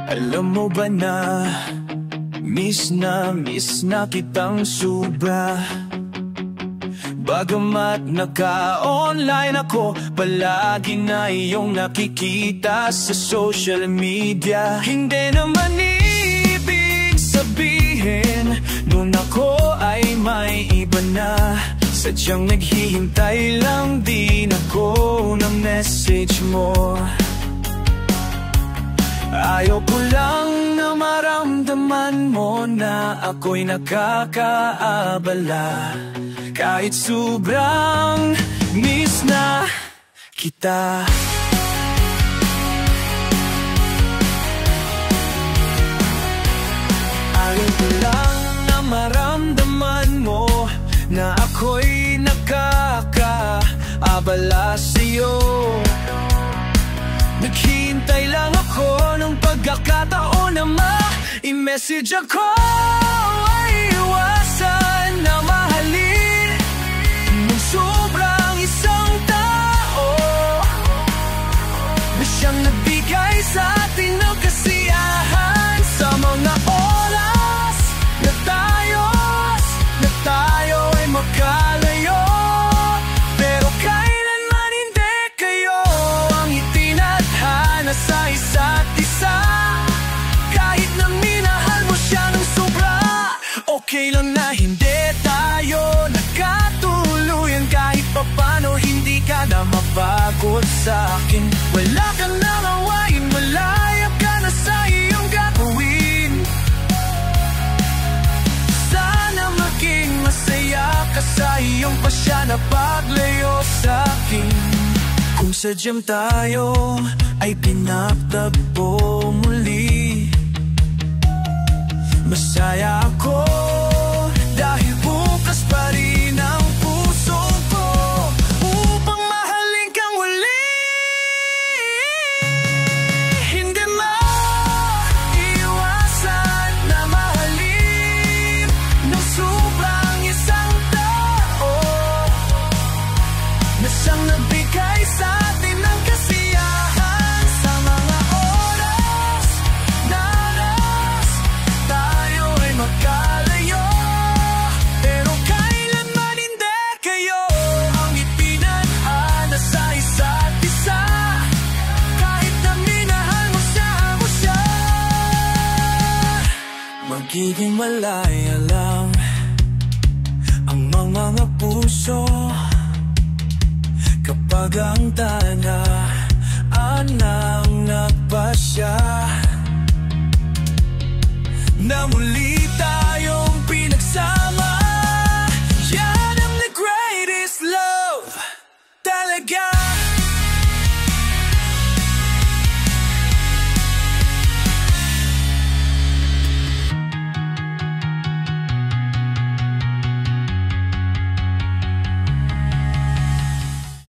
Alam mo ba na miss na kitang sobra. Bagamat naka-online ako, palagi na iyong nakikita sa social media. Hindi naman ibig sabihin noon ako ay may iba na. Sadyang naghihintay lang din ako ng message mo. Ayaw ko lang na maramdaman mo na ako'y nakakaabala. Kahit sobrang miss na kita. Ayaw ko lang na maramdaman mo na ako'y nakakaabala sa'yo. Naghihintay lang ako ng pagkakataon na ma-i-message ako. Ay iwasan na mahalin ng sobrang isang tao na siyang nagbigay sa atin ng kasiyahan. Sa mga oras na tayo ay magkalayo, pero kailanman hindi kayo ang itinadhana sa isa't isa. Kahit na minahal mo siya ng sobra, okay lang na hindi tayo nagkatuluyan. Kahit papano hindi ka na mapagod sa akin. Wala ka nang awayin, malaya ka na sa iyong gagawin. Sana maging masaya ka sa iyong pasya na paglayo sa akin. Kung sadyang tayo ay pinagtagpo muli, masaya ako dahil bukas pa rin ang puso ko upang mahalin kang uli. Hindi maiwasan na mahalin ng sobrang isang tao na siyang nagbigay sa atin ng kasiyahan. Sa mga oras na tayo ay magkalayo, pero kailanman hindi kayo ang ipinadhana sa isa't isa. Kahit na minahal mo siya, magiging malaya lang ang mga puso kapag ang tanaan nagpasya na muli tayong pinagsama.